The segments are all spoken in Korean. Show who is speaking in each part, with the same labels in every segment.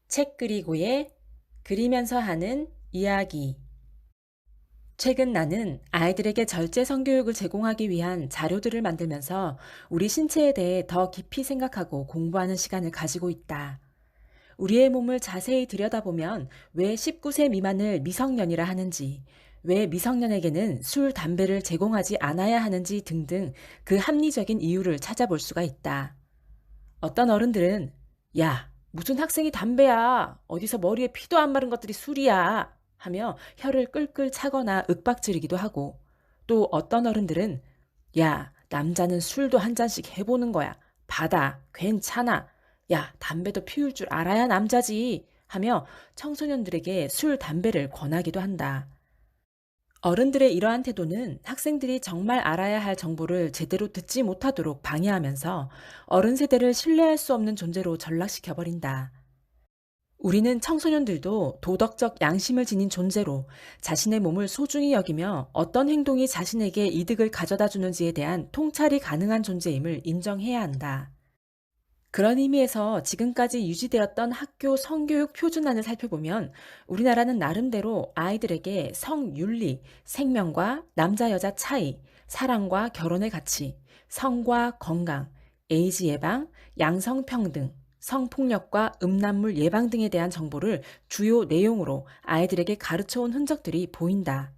Speaker 1: 책 그리고의 그리면서 하는 이야기. 최근 나는 아이들에게 절제 성교육을 제공하기 위한 자료들을 만들면서 우리 신체에 대해 더 깊이 생각하고 공부하는 시간을 가지고 있다. 우리의 몸을 자세히 들여다보면 왜 19세 미만을 미성년이라 하는지, 왜 미성년에게는 술, 담배를 제공하지 않아야 하는지 등등 그 합리적인 이유를 찾아볼 수가 있다. 어떤 어른들은 야, 무슨 학생이 담배야. 어디서 머리에 피도 안 마른 것들이 술이야. 하며 혀를 끌끌 차거나 윽박지르기도 하고 또 어떤 어른들은 야, 남자는 술도 한 잔씩 해보는 거야. 받아. 괜찮아. 야, 담배도 피울 줄 알아야 남자지. 하며 청소년들에게 술, 담배를 권하기도 한다. 어른들의 이러한 태도는 학생들이 정말 알아야 할 정보를 제대로 듣지 못하도록 방해하면서 어른 세대를 신뢰할 수 없는 존재로 전락시켜버린다. 우리는 청소년들도 도덕적 양심을 지닌 존재로 자신의 몸을 소중히 여기며 어떤 행동이 자신에게 이득을 가져다 주는지에 대한 통찰이 가능한 존재임을 인정해야 한다. 그런 의미에서 지금까지 유지되었던 학교 성교육 표준안을 살펴보면 우리나라는 나름대로 아이들에게 성윤리, 생명과 남자 여자 차이, 사랑과 결혼의 가치, 성과 건강, 에이즈 예방, 양성평등, 성폭력과 음란물 예방 등에 대한 정보를 주요 내용으로 아이들에게 가르쳐온 흔적들이 보인다.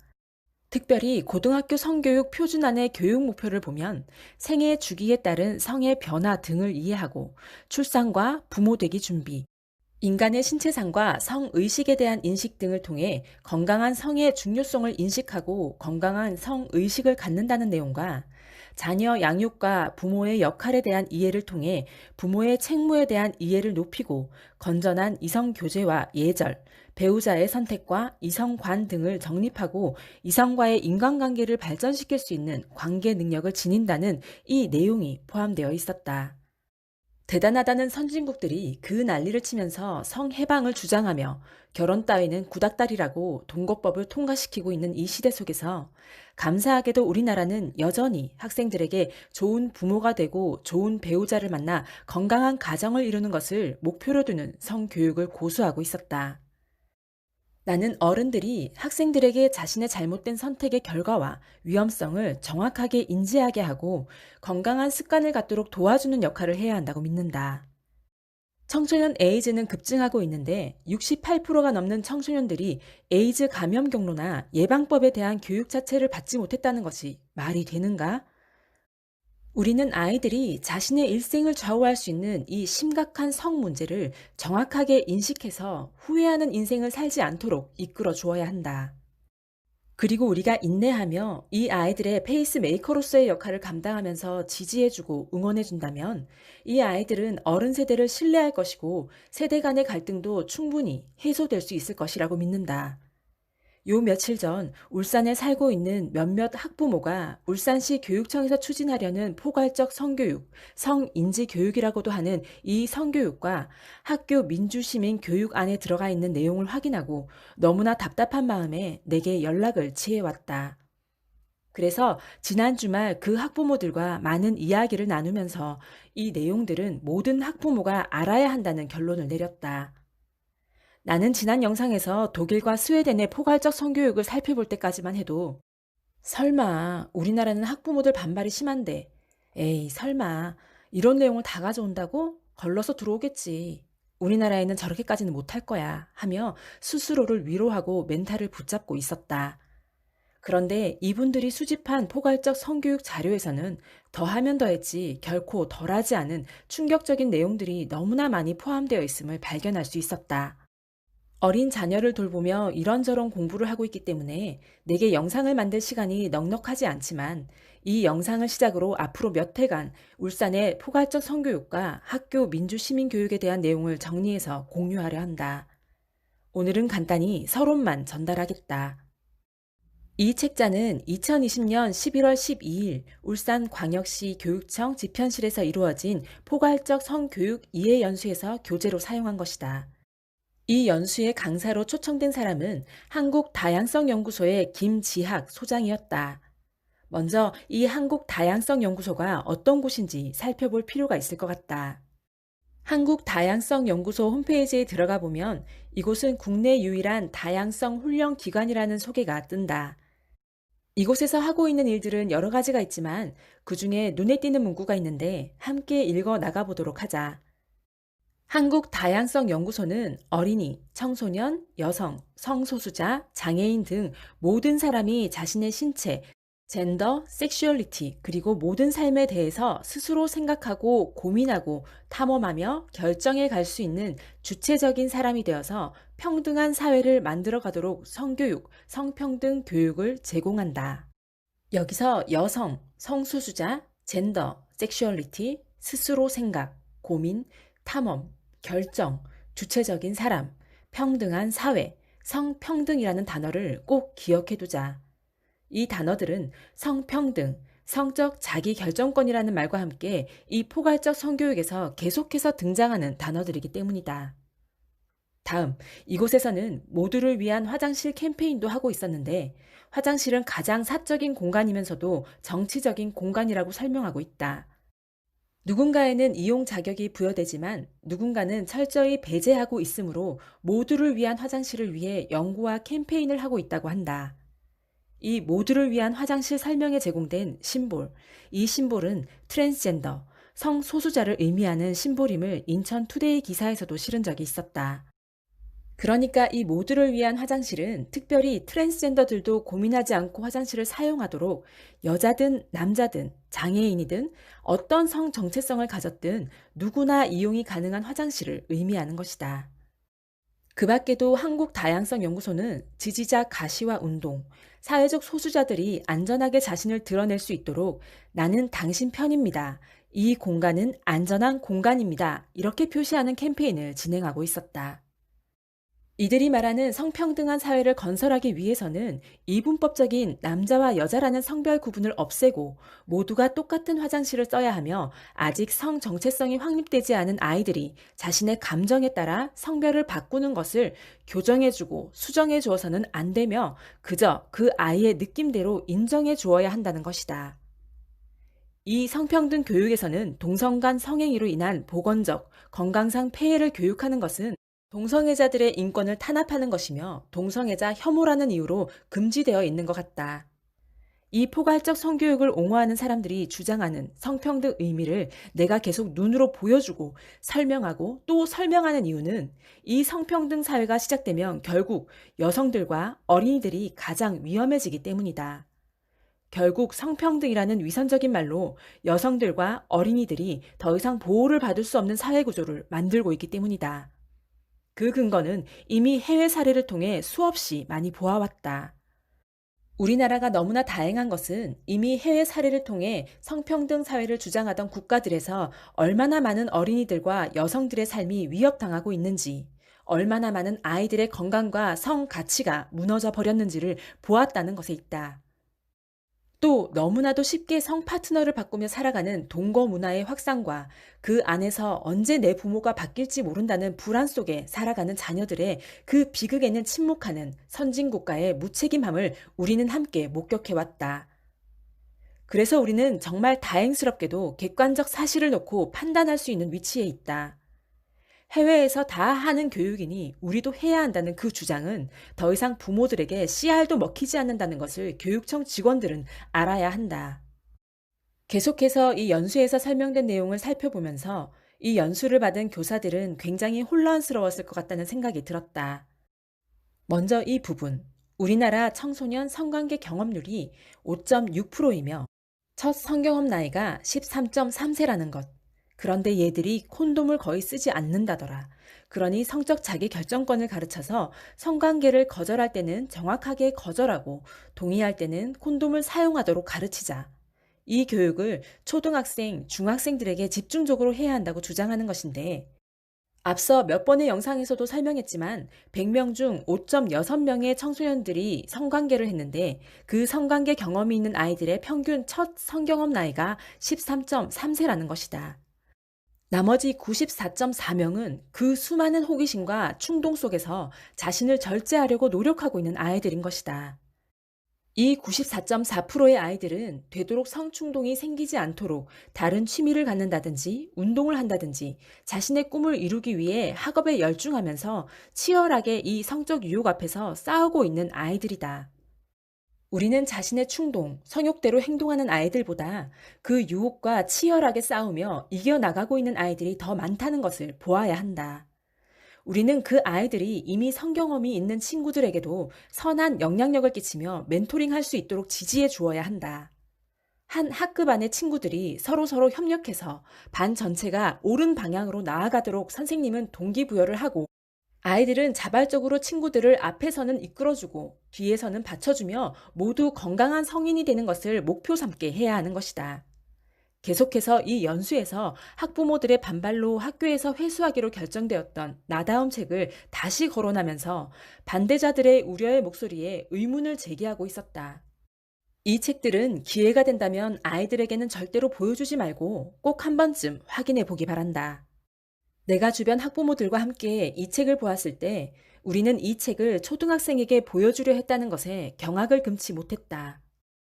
Speaker 1: 특별히 고등학교 성교육 표준안의 교육 목표를 보면 생애 주기에 따른 성의 변화 등을 이해하고 출산과 부모 되기 준비, 인간의 신체상과 성의식에 대한 인식 등을 통해 건강한 성의 중요성을 인식하고 건강한 성의식을 갖는다는 내용과 자녀 양육과 부모의 역할에 대한 이해를 통해 부모의 책무에 대한 이해를 높이고 건전한 이성 교제와 예절, 배우자의 선택과 이성관 등을 정립하고 이성과의 인간관계를 발전시킬 수 있는 관계 능력을 지닌다는 이 내용이 포함되어 있었다. 대단하다는 선진국들이 그 난리를 치면서 성해방을 주장하며 결혼 따위는 구닥다리라고 동거법을 통과시키고 있는 이 시대 속에서 감사하게도 우리나라는 여전히 학생들에게 좋은 부모가 되고 좋은 배우자를 만나 건강한 가정을 이루는 것을 목표로 두는 성교육을 고수하고 있었다. 나는 어른들이 학생들에게 자신의 잘못된 선택의 결과와 위험성을 정확하게 인지하게 하고 건강한 습관을 갖도록 도와주는 역할을 해야 한다고 믿는다. 청소년 에이즈는 급증하고 있는데 68%가 넘는 청소년들이 에이즈 감염 경로나 예방법에 대한 교육 자체를 받지 못했다는 것이 말이 되는가? 우리는 아이들이 자신의 일생을 좌우할 수 있는 이 심각한 성 문제를 정확하게 인식해서 후회하는 인생을 살지 않도록 이끌어 주어야 한다. 그리고 우리가 인내하며 이 아이들의 페이스메이커로서의 역할을 감당하면서 지지해주고 응원해준다면 이 아이들은 어른 세대를 신뢰할 것이고 세대 간의 갈등도 충분히 해소될 수 있을 것이라고 믿는다. 요 며칠 전 울산에 살고 있는 몇몇 학부모가 울산시 교육청에서 추진하려는 포괄적 성교육, 성인지 교육이라고도 하는 이 성교육과 학교 민주시민 교육안에 들어가 있는 내용을 확인하고 너무나 답답한 마음에 내게 연락을 취해왔다. 그래서 지난 주말 그 학부모들과 많은 이야기를 나누면서 이 내용들은 모든 학부모가 알아야 한다는 결론을 내렸다. 나는 지난 영상에서 독일과 스웨덴의 포괄적 성교육을 살펴볼 때까지만 해도 설마 우리나라는 학부모들 반발이 심한데 에이 설마 이런 내용을 다 가져온다고? 걸러서 들어오겠지. 우리나라에는 저렇게까지는 못할 거야 하며 스스로를 위로하고 멘탈을 붙잡고 있었다. 그런데 이분들이 수집한 포괄적 성교육 자료에서는 더하면 더했지 결코 덜하지 않은 충격적인 내용들이 너무나 많이 포함되어 있음을 발견할 수 있었다. 어린 자녀를 돌보며 이런저런 공부를 하고 있기 때문에 내게 영상을 만들 시간이 넉넉하지 않지만 이 영상을 시작으로 앞으로 몇 해간 울산의 포괄적 성교육과 학교 민주시민교육에 대한 내용을 정리해서 공유하려 한다. 오늘은 간단히 서론만 전달하겠다. 이 책자는 2020년 11월 12일 울산광역시 교육청 집현실에서 이루어진 포괄적 성교육 이해 연수에서 교재로 사용한 것이다. 이 연수의 강사로 초청된 사람은 한국다양성연구소의 김지학 소장이었다. 먼저 이 한국다양성연구소가 어떤 곳인지 살펴볼 필요가 있을 것 같다. 한국다양성연구소 홈페이지에 들어가 보면 이곳은 국내 유일한 다양성 훈련 기관이라는 소개가 뜬다. 이곳에서 하고 있는 일들은 여러 가지가 있지만 그중에 눈에 띄는 문구가 있는데 함께 읽어 나가보도록 하자. 한국다양성연구소는 어린이, 청소년, 여성, 성소수자, 장애인 등 모든 사람이 자신의 신체, 젠더, 섹슈얼리티, 그리고 모든 삶에 대해서 스스로 생각하고 고민하고 탐험하며 결정해 갈 수 있는 주체적인 사람이 되어서 평등한 사회를 만들어 가도록 성교육, 성평등 교육을 제공한다. 여기서 여성, 성소수자, 젠더, 섹슈얼리티, 스스로 생각, 고민, 탐험, 결정, 주체적인 사람, 평등한 사회, 성평등이라는 단어를 꼭 기억해 두자. 이 단어들은 성평등, 성적 자기결정권이라는 말과 함께 이 포괄적 성교육에서 계속해서 등장하는 단어들이기 때문이다. 다음, 이곳에서는 모두를 위한 화장실 캠페인도 하고 있었는데 화장실은 가장 사적인 공간이면서도 정치적인 공간이라고 설명하고 있다. 누군가에는 이용 자격이 부여되지만 누군가는 철저히 배제하고 있으므로 모두를 위한 화장실을 위해 연구와 캠페인을 하고 있다고 한다. 이 모두를 위한 화장실 설명에 제공된 심볼, 이 심볼은 트랜스젠더, 성소수자를 의미하는 심볼임을 인천 투데이 기사에서도 실은 적이 있었다. 그러니까 이 모두를 위한 화장실은 특별히 트랜스젠더들도 고민하지 않고 화장실을 사용하도록 여자든 남자든 장애인이든 어떤 성 정체성을 가졌든 누구나 이용이 가능한 화장실을 의미하는 것이다. 그 밖에도 한국다양성연구소는 지지자 가시화 운동, 사회적 소수자들이 안전하게 자신을 드러낼 수 있도록 나는 당신 편입니다. 이 공간은 안전한 공간입니다. 이렇게 표시하는 캠페인을 진행하고 있었다. 이들이 말하는 성평등한 사회를 건설하기 위해서는 이분법적인 남자와 여자라는 성별 구분을 없애고 모두가 똑같은 화장실을 써야 하며 아직 성 정체성이 확립되지 않은 아이들이 자신의 감정에 따라 성별을 바꾸는 것을 교정해주고 수정해 주어서는 안 되며 그저 그 아이의 느낌대로 인정해 주어야 한다는 것이다. 이 성평등 교육에서는 동성 간 성행위로 인한 보건적, 건강상 폐해를 교육하는 것은 동성애자들의 인권을 탄압하는 것이며 동성애자 혐오라는 이유로 금지되어 있는 것 같다. 이 포괄적 성교육을 옹호하는 사람들이 주장하는 성평등 의미를 내가 계속 눈으로 보여주고 설명하고 또 설명하는 이유는 이 성평등 사회가 시작되면 결국 여성들과 어린이들이 가장 위험해지기 때문이다. 결국 성평등이라는 위선적인 말로 여성들과 어린이들이 더 이상 보호를 받을 수 없는 사회 구조를 만들고 있기 때문이다. 그 근거는 이미 해외 사례를 통해 수없이 많이 보아왔다. 우리나라가 너무나 다행한 것은 이미 해외 사례를 통해 성평등 사회를 주장하던 국가들에서 얼마나 많은 어린이들과 여성들의 삶이 위협당하고 있는지, 얼마나 많은 아이들의 건강과 성 가치가 무너져 버렸는지를 보았다는 것에 있다. 또 너무나도 쉽게 성 파트너를 바꾸며 살아가는 동거 문화의 확산과 그 안에서 언제 내 부모가 바뀔지 모른다는 불안 속에 살아가는 자녀들의 그 비극에는 침묵하는 선진국가의 무책임함을 우리는 함께 목격해왔다. 그래서 우리는 정말 다행스럽게도 객관적 사실을 놓고 판단할 수 있는 위치에 있다. 해외에서 다 하는 교육이니 우리도 해야 한다는 그 주장은 더 이상 부모들에게 씨알도 먹히지 않는다는 것을 교육청 직원들은 알아야 한다. 계속해서 이 연수에서 설명된 내용을 살펴보면서 이 연수를 받은 교사들은 굉장히 혼란스러웠을 것 같다는 생각이 들었다. 먼저 이 부분, 우리나라 청소년 성관계 경험률이 5.6%이며 첫 성경험 나이가 13.3세라는 것. 그런데 얘들이 콘돔을 거의 쓰지 않는다더라. 그러니 성적 자기 결정권을 가르쳐서 성관계를 거절할 때는 정확하게 거절하고 동의할 때는 콘돔을 사용하도록 가르치자. 이 교육을 초등학생, 중학생들에게 집중적으로 해야 한다고 주장하는 것인데 앞서 몇 번의 영상에서도 설명했지만 100명 중 5.6명의 청소년들이 성관계를 했는데 그 성관계 경험이 있는 아이들의 평균 첫 성경험 나이가 13.3세라는 것이다. 나머지 94.4명은 그 수많은 호기심과 충동 속에서 자신을 절제하려고 노력하고 있는 아이들인 것이다. 이 94.4%의 아이들은 되도록 성충동이 생기지 않도록 다른 취미를 갖는다든지 운동을 한다든지 자신의 꿈을 이루기 위해 학업에 열중하면서 치열하게 이 성적 유혹 앞에서 싸우고 있는 아이들이다. 우리는 자신의 충동, 성욕대로 행동하는 아이들보다 그 유혹과 치열하게 싸우며 이겨나가고 있는 아이들이 더 많다는 것을 보아야 한다. 우리는 그 아이들이 이미 성경험이 있는 친구들에게도 선한 영향력을 끼치며 멘토링할 수 있도록 지지해 주어야 한다. 한 학급 안의 친구들이 서로서로 협력해서 반 전체가 옳은 방향으로 나아가도록 선생님은 동기부여를 하고 아이들은 자발적으로 친구들을 앞에서는 이끌어주고 뒤에서는 받쳐주며 모두 건강한 성인이 되는 것을 목표 삼게 해야 하는 것이다. 계속해서 이 연수에서 학부모들의 반발로 학교에서 회수하기로 결정되었던 나다움 책을 다시 거론하면서 반대자들의 우려의 목소리에 의문을 제기하고 있었다. 이 책들은 기회가 된다면 아이들에게는 절대로 보여주지 말고 꼭 한 번쯤 확인해 보기 바란다. 내가 주변 학부모들과 함께 이 책을 보았을 때 우리는 이 책을 초등학생에게 보여주려 했다는 것에 경악을 금치 못했다.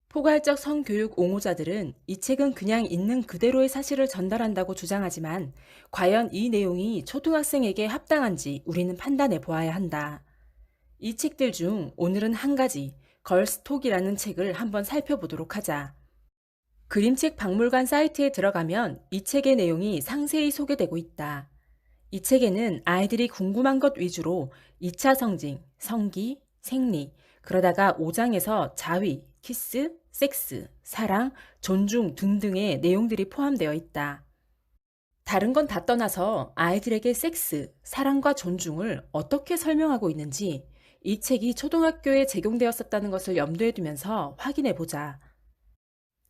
Speaker 1: 포괄적 성교육 옹호자들은 이 책은 그냥 있는 그대로의 사실을 전달한다고 주장하지만 과연 이 내용이 초등학생에게 합당한지 우리는 판단해 보아야 한다. 이 책들 중 오늘은 한 가지, 걸스톡이라는 책을 한번 살펴보도록 하자. 그림책 박물관 사이트에 들어가면 이 책의 내용이 상세히 소개되고 있다. 이 책에는 아이들이 궁금한 것 위주로 2차 성징, 성기, 생리, 그러다가 5장에서 자위, 키스, 섹스, 사랑, 존중 등등의 내용들이 포함되어 있다. 다른 건 다 떠나서 아이들에게 섹스, 사랑과 존중을 어떻게 설명하고 있는지 이 책이 초등학교에 제공되었었다는 것을 염두에 두면서 확인해 보자.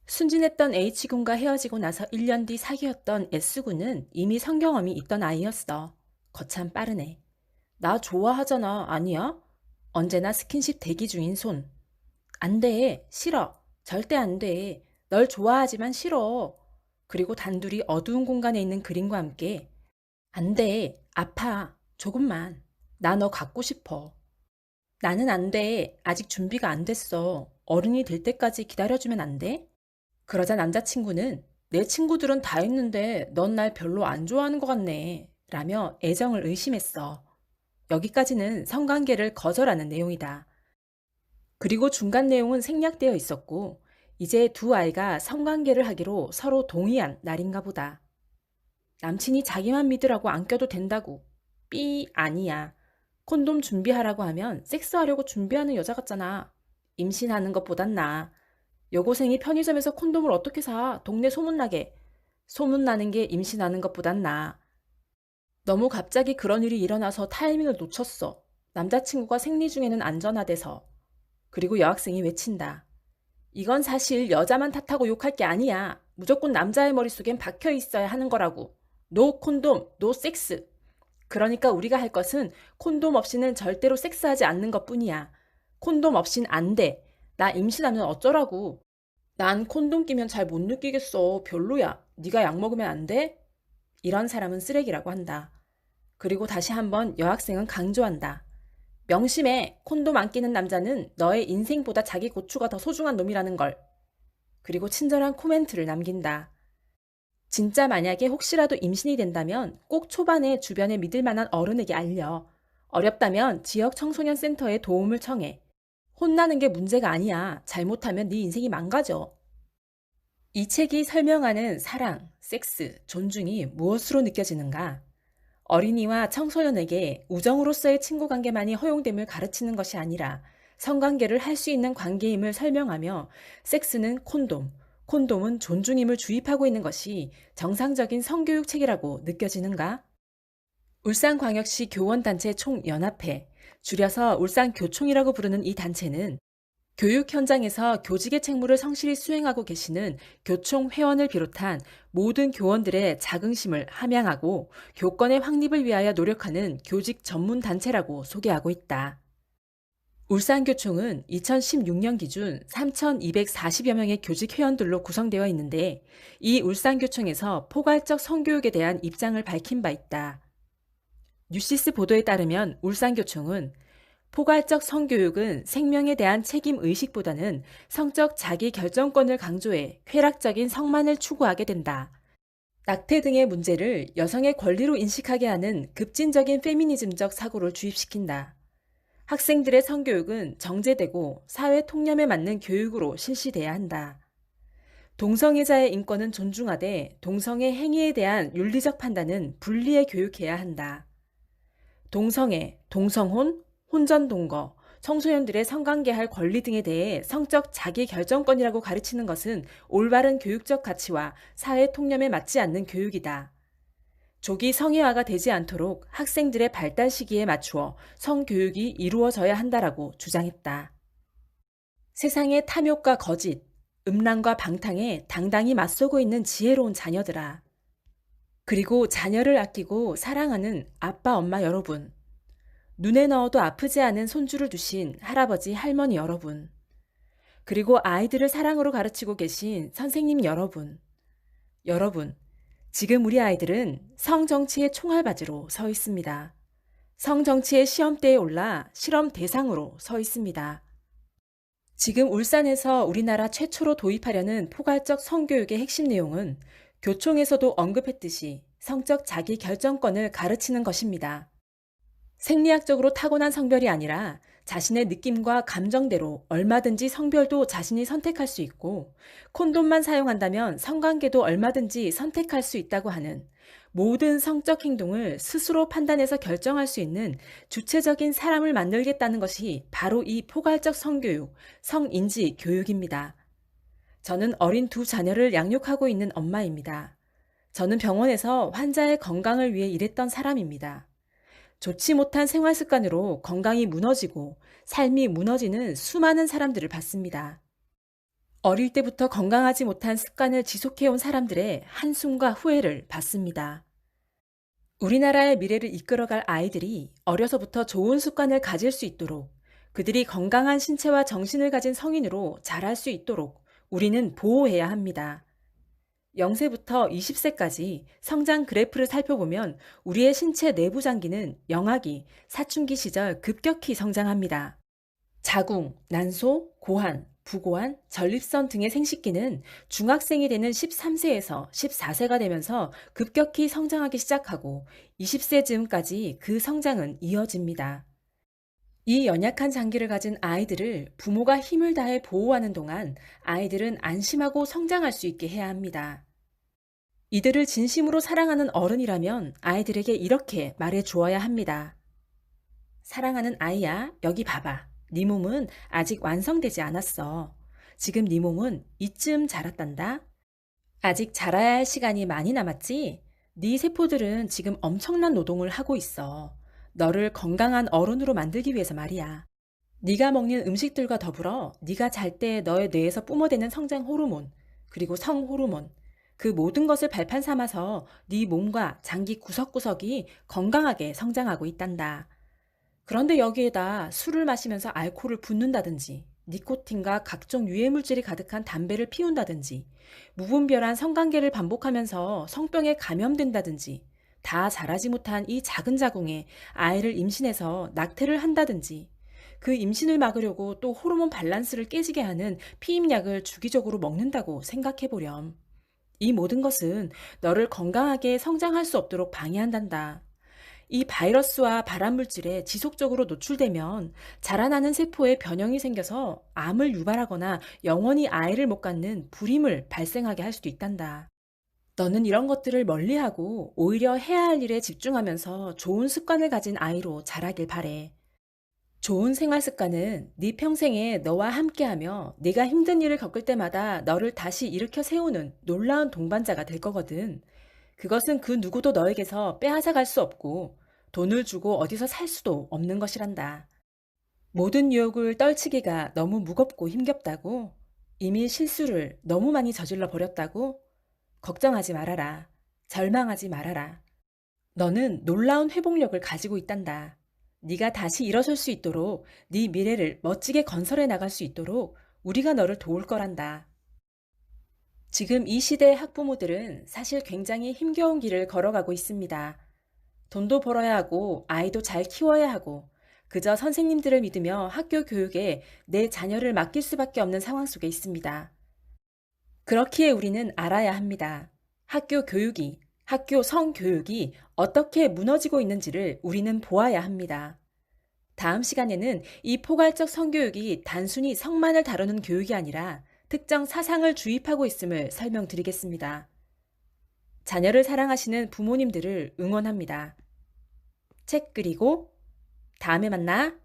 Speaker 1: 순진했던 H군과 헤어지고 나서 1년 뒤 사귀었던 S군은 이미 성경험이 있던 아이였어. 거참 빠르네. 나 좋아하잖아, 아니야? 언제나 스킨십 대기 중인 손. 안 돼, 싫어. 절대 안 돼. 널 좋아하지만 싫어. 그리고 단둘이 어두운 공간에 있는 그림과 함께 안 돼, 아파. 조금만. 나 너 갖고 싶어. 나는 안 돼. 아직 준비가 안 됐어. 어른이 될 때까지 기다려주면 안 돼? 그러자 남자친구는 내 친구들은 다 했는데 넌 날 별로 안 좋아하는 것 같네. 라며 애정을 의심했어. 여기까지는 성관계를 거절하는 내용이다. 그리고 중간 내용은 생략되어 있었고 이제 두 아이가 성관계를 하기로 서로 동의한 날인가 보다. 남친이 자기만 믿으라고 안 껴도 된다고. 삐 아니야. 콘돔 준비하라고 하면 섹스하려고 준비하는 여자 같잖아. 임신하는 것보단 나아. 여고생이 편의점에서 콘돔을 어떻게 사? 동네 소문나게. 소문나는 게 임신하는 것보단 나아. 너무 갑자기 그런 일이 일어나서 타이밍을 놓쳤어. 남자친구가 생리 중에는 안전하대서. 그리고 여학생이 외친다. 이건 사실 여자만 탓하고 욕할 게 아니야. 무조건 남자의 머릿속엔 박혀 있어야 하는 거라고. 노 콘돔, 노 섹스. 그러니까 우리가 할 것은 콘돔 없이는 절대로 섹스하지 않는 것뿐이야. 콘돔 없인 안 돼. 나 임신하면 어쩌라고. 난 콘돔 끼면 잘 못 느끼겠어. 별로야. 네가 약 먹으면 안 돼? 이런 사람은 쓰레기라고 한다. 그리고 다시 한번 여학생은 강조한다. 명심해. 콘돔 안 끼는 남자는 너의 인생보다 자기 고추가 더 소중한 놈이라는 걸. 그리고 친절한 코멘트를 남긴다. 진짜 만약에 혹시라도 임신이 된다면 꼭 초반에 주변에 믿을 만한 어른에게 알려. 어렵다면 지역 청소년 센터에 도움을 청해. 혼나는 게 문제가 아니야. 잘못하면 네 인생이 망가져. 이 책이 설명하는 사랑, 섹스, 존중이 무엇으로 느껴지는가? 어린이와 청소년에게 우정으로서의 친구 관계만이 허용됨을 가르치는 것이 아니라 성관계를 할 수 있는 관계임을 설명하며 섹스는 콘돔, 콘돔은 존중임을 주입하고 있는 것이 정상적인 성교육 책이라고 느껴지는가? 울산광역시 교원단체 총연합회, 줄여서 울산교총이라고 부르는 이 단체는 교육 현장에서 교직의 책무를 성실히 수행하고 계시는 교총 회원을 비롯한 모든 교원들의 자긍심을 함양하고 교권의 확립을 위하여 노력하는 교직 전문 단체라고 소개하고 있다. 울산교총은 2016년 기준 3,240여 명의 교직 회원들로 구성되어 있는데 이 울산교총에서 포괄적 성교육에 대한 입장을 밝힌 바 있다. 뉴시스 보도에 따르면 울산교총은 포괄적 성교육은 생명에 대한 책임 의식보다는 성적 자기 결정권을 강조해 쾌락적인 성만을 추구하게 된다. 낙태 등의 문제를 여성의 권리로 인식하게 하는 급진적인 페미니즘적 사고를 주입시킨다. 학생들의 성교육은 정제되고 사회 통념에 맞는 교육으로 실시돼야 한다. 동성애자의 인권은 존중하되 동성애 행위에 대한 윤리적 판단은 분리해 교육해야 한다. 동성애, 동성혼, 혼전동거, 청소년들의 성관계할 권리 등에 대해 성적 자기결정권이라고 가르치는 것은 올바른 교육적 가치와 사회 통념에 맞지 않는 교육이다. 조기 성애화가 되지 않도록 학생들의 발달 시기에 맞추어 성교육이 이루어져야 한다라고 주장했다. 세상의 탐욕과 거짓, 음란과 방탕에 당당히 맞서고 있는 지혜로운 자녀들아. 그리고 자녀를 아끼고 사랑하는 아빠, 엄마 여러분. 눈에 넣어도 아프지 않은 손주를 두신 할아버지, 할머니 여러분. 그리고 아이들을 사랑으로 가르치고 계신 선생님 여러분. 여러분, 지금 우리 아이들은 성정치의 총알바지로 서 있습니다. 성정치의 시험대에 올라 실험 대상으로 서 있습니다. 지금 울산에서 우리나라 최초로 도입하려는 포괄적 성교육의 핵심 내용은 교총에서도 언급했듯이 성적 자기 결정권을 가르치는 것입니다. 생리학적으로 타고난 성별이 아니라 자신의 느낌과 감정대로 얼마든지 성별도 자신이 선택할 수 있고 콘돔만 사용한다면 성관계도 얼마든지 선택할 수 있다고 하는 모든 성적 행동을 스스로 판단해서 결정할 수 있는 주체적인 사람을 만들겠다는 것이 바로 이 포괄적 성교육, 성인지 교육입니다. 저는 어린 두 자녀를 양육하고 있는 엄마입니다. 저는 병원에서 환자의 건강을 위해 일했던 사람입니다. 좋지 못한 생활 습관으로 건강이 무너지고 삶이 무너지는 수많은 사람들을 봤습니다. 어릴 때부터 건강하지 못한 습관을 지속해온 사람들의 한숨과 후회를 봤습니다. 우리나라의 미래를 이끌어갈 아이들이 어려서부터 좋은 습관을 가질 수 있도록 그들이 건강한 신체와 정신을 가진 성인으로 자랄 수 있도록 우리는 보호해야 합니다. 0세부터 20세까지 성장 그래프를 살펴보면 우리의 신체 내부 장기는 영아기, 사춘기 시절 급격히 성장합니다. 자궁, 난소, 고환, 부고환, 전립선 등의 생식기는 중학생이 되는 13세에서 14세가 되면서 급격히 성장하기 시작하고 20세 즈음까지 그 성장은 이어집니다. 이 연약한 장기를 가진 아이들을 부모가 힘을 다해 보호하는 동안 아이들은 안심하고 성장할 수 있게 해야 합니다. 이들을 진심으로 사랑하는 어른이라면 아이들에게 이렇게 말해 주어야 합니다. 사랑하는 아이야, 여기 봐봐. 네 몸은 아직 완성되지 않았어. 지금 네 몸은 이쯤 자랐단다. 아직 자라야 할 시간이 많이 남았지? 네 세포들은 지금 엄청난 노동을 하고 있어. 너를 건강한 어른으로 만들기 위해서 말이야. 네가 먹는 음식들과 더불어 네가 잘 때 너의 뇌에서 뿜어대는 성장 호르몬, 그리고 성 호르몬, 그 모든 것을 발판 삼아서 네 몸과 장기 구석구석이 건강하게 성장하고 있단다. 그런데 여기에다 술을 마시면서 알코올을 붓는다든지 니코틴과 각종 유해물질이 가득한 담배를 피운다든지 무분별한 성관계를 반복하면서 성병에 감염된다든지 다 자라지 못한 이 작은 자궁에 아이를 임신해서 낙태를 한다든지 그 임신을 막으려고 또 호르몬 밸런스를 깨지게 하는 피임약을 주기적으로 먹는다고 생각해보렴. 이 모든 것은 너를 건강하게 성장할 수 없도록 방해한단다. 이 바이러스와 발암물질에 지속적으로 노출되면 자라나는 세포에 변형이 생겨서 암을 유발하거나 영원히 아이를 못 갖는 불임을 발생하게 할 수도 있단다. 너는 이런 것들을 멀리하고 오히려 해야 할 일에 집중하면서 좋은 습관을 가진 아이로 자라길 바래. 좋은 생활 습관은 네 평생에 너와 함께하며 네가 힘든 일을 겪을 때마다 너를 다시 일으켜 세우는 놀라운 동반자가 될 거거든. 그것은 그 누구도 너에게서 빼앗아갈 수 없고 돈을 주고 어디서 살 수도 없는 것이란다. 모든 유혹을 떨치기가 너무 무겁고 힘겹다고? 이미 실수를 너무 많이 저질러 버렸다고? 걱정하지 말아라. 절망하지 말아라. 너는 놀라운 회복력을 가지고 있단다. 네가 다시 일어설 수 있도록 네 미래를 멋지게 건설해 나갈 수 있도록 우리가 너를 도울 거란다. 지금 이 시대의 학부모들은 사실 굉장히 힘겨운 길을 걸어가고 있습니다. 돈도 벌어야 하고 아이도 잘 키워야 하고 그저 선생님들을 믿으며 학교 교육에 내 자녀를 맡길 수밖에 없는 상황 속에 있습니다. 그렇기에 우리는 알아야 합니다. 학교 교육이, 학교 성교육이 어떻게 무너지고 있는지를 우리는 보아야 합니다. 다음 시간에는 이 포괄적 성교육이 단순히 성만을 다루는 교육이 아니라 특정 사상을 주입하고 있음을 설명드리겠습니다. 자녀를 사랑하시는 부모님들을 응원합니다. 책 그리고 다음에 만나.